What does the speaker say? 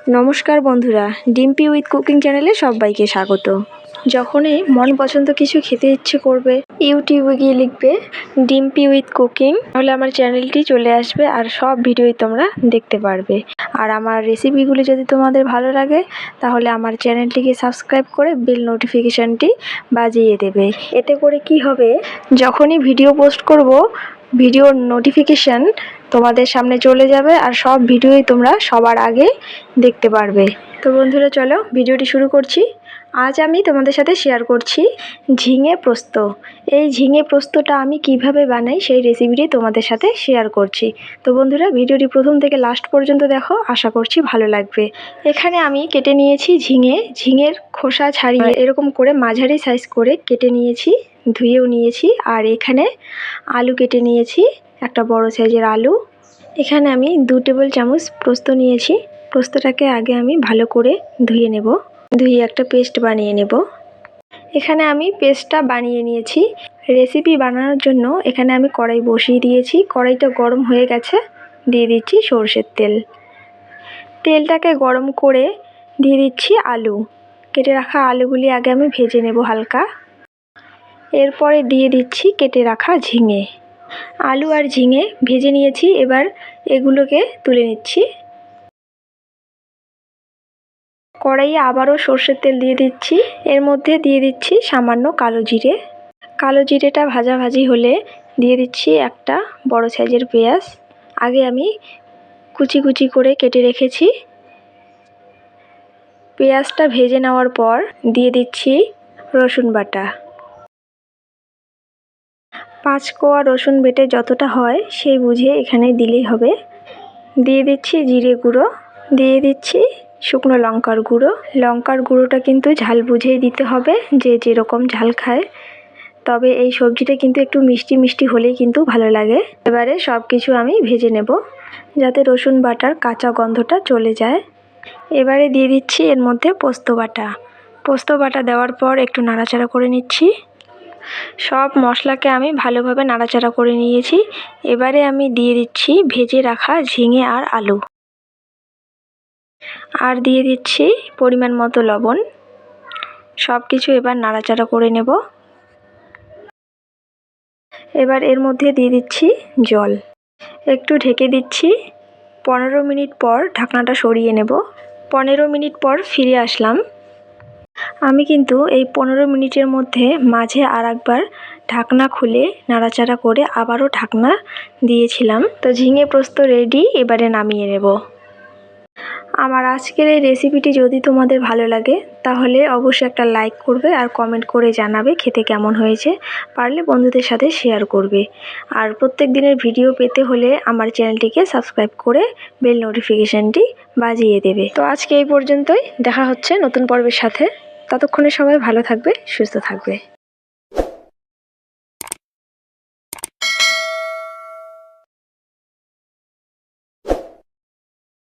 নমস্কার বন্ধুরা, Dimpy with cooking চ্যানেলে সবাইকে স্বাগত। যখনই মন পছন্দ কিছু খেতে ইচ্ছে করবে, ইউটিউবে গিয়ে লিখবে ডিম্পি উইথ কুকিং, তাহলে আমার চ্যানেলটি চলে আসবে আর সব ভিডিওই তোমরা দেখতে পারবে। আর আমার রেসিপিগুলি যদি তোমাদের ভালো লাগে তাহলে আমার চ্যানেলটিকে সাবস্ক্রাইব করে বেল নোটিফিকেশানটি বাজিয়ে দেবে। এতে করে কি হবে, যখনই ভিডিও পোস্ট করব ভিডিওর নোটিফিকেশান তোমাদের সামনে চলে যাবে আর সব ভিডিওই তোমরা সবার আগে দেখতে পারবে। তো বন্ধুরা চলো ভিডিওটি শুরু করছি। আজ আমি তোমাদের সাথে শেয়ার করছি ঝিঙে পোস্ত। এই ঝিঙে পোস্তটা আমি কিভাবে বানাই সেই রেসিপিটি তোমাদের সাথে শেয়ার করছি। তো বন্ধুরা ভিডিওটি প্রথম থেকে লাস্ট পর্যন্ত দেখো, আশা করছি ভালো লাগবে। এখানে আমি কেটে নিয়েছি ঝিঙের খোসা ছাড়িয়ে এরকম করে মাঝারি সাইজ করে কেটে নিয়েছি, ধুয়েও নিয়েছি। আর এখানে আলু কেটে নিয়েছি, একটা বড় সাইজের আলু। এখানে আমি 2 টেবিল চামচ পোস্ত নিয়েছি। পোস্তটাকে আগে আমি ভালো করে ধুয়ে নেব, ধুয়ে একটা পেস্ট বানিয়ে নেব। এখানে আমি পেস্টটা বানিয়ে নিয়েছি। রেসিপি বানানোর জন্য এখানে আমি কড়াই বসিয়ে দিয়েছি। কড়াইটা গরম হয়ে গেছে, দিয়ে দিচ্ছি সরষের তেল। তেলটাকে গরম করে দিয়ে দিচ্ছি আলু। কেটে রাখা আলুগুলি আগে আমি ভেজে নেব হালকা। এরপরে দিয়ে দিচ্ছি কেটে রাখা ঝিঙে। আলু আর ঝিঙে ভেজে নিয়েছি, এবার এগুলোকে তুলে নিচ্ছি। কড়াইয়ে আবারও সর্ষের তেল দিয়ে দিচ্ছি। এর মধ্যে দিয়ে দিচ্ছি সামান্য কালো জিরে। কালো জিরেটা ভাজাভাজি হলে দিয়ে দিচ্ছি একটা বড় সাইজের পেঁয়াজ, আগে আমি কুচি কুচি করে কেটে রেখেছি। পেঁয়াজটা ভেজে নেওয়ার পর দিয়ে দিচ্ছি রসুন বাটা। 5 কোয়া রসুন বেটে যতটা হয় সেই বুঝে এখানে দিলেই হবে। দিয়ে দিচ্ছি জিরে গুঁড়ো, দিয়ে দিচ্ছি শুকনো লঙ্কার গুঁড়ো। লঙ্কার গুঁড়োটা কিন্তু ঝাল বুঝেই দিতে হবে, যে যেরকম ঝাল খায়। তবে এই সবজিটা কিন্তু একটু মিষ্টি মিষ্টি হলেই কিন্তু ভালো লাগে। এবারে সব কিছু আমি ভেজে নেব যাতে রসুন বাটার কাঁচা গন্ধটা চলে যায়। এবারে দিয়ে দিচ্ছি এর মধ্যে পোস্ত বাটা। পোস্ত বাটা দেওয়ার পর একটু নাড়াচাড়া করে নিচ্ছি। সব মশলাকে আমি ভালোভাবে নাড়াচাড়া করে নিয়েছি। এবারে আমি দিয়ে দিচ্ছি ভেজে রাখা ঝিঙে আর আলু, আর দিয়ে দিচ্ছি পরিমাণ মতো লবণ। সব কিছু এবার নাড়াচাড়া করে নেব। এবার এর মধ্যে দিয়ে দিচ্ছি জল, একটু ঢেকে দিচ্ছি। 15 মিনিট পর ঢাকনাটা সরিয়ে নেব। 15 মিনিট পর ফিরে আসলাম। আমি কিন্তু এই 15 মিনিটের মধ্যে মাঝে আর একবার ঢাকনা খুলে নাড়াচাড়া করে আবারও ঢাকনা দিয়েছিলাম। তো ঝিঙে পোস্ত রেডি, এবারে নামিয়ে নেব। আমার আজকের এই রেসিপিটি যদি তোমাদের ভালো লাগে তাহলে অবশ্যই একটা লাইক করবে আর কমেন্ট করে জানাবে খেতে কেমন হয়েছে। পারলে বন্ধুদের সাথে শেয়ার করবে। আর প্রত্যেক দিনের ভিডিও পেতে হলে আমার চ্যানেলটিকে সাবস্ক্রাইব করে বেল নোটিফিকেশানটি বাজিয়ে দেবে। তো আজকে এই পর্যন্তই, দেখা হচ্ছে নতুন পর্বের সাথে। ততক্ষণে সবাই ভালো থাকবে, সুস্থ থাকবে।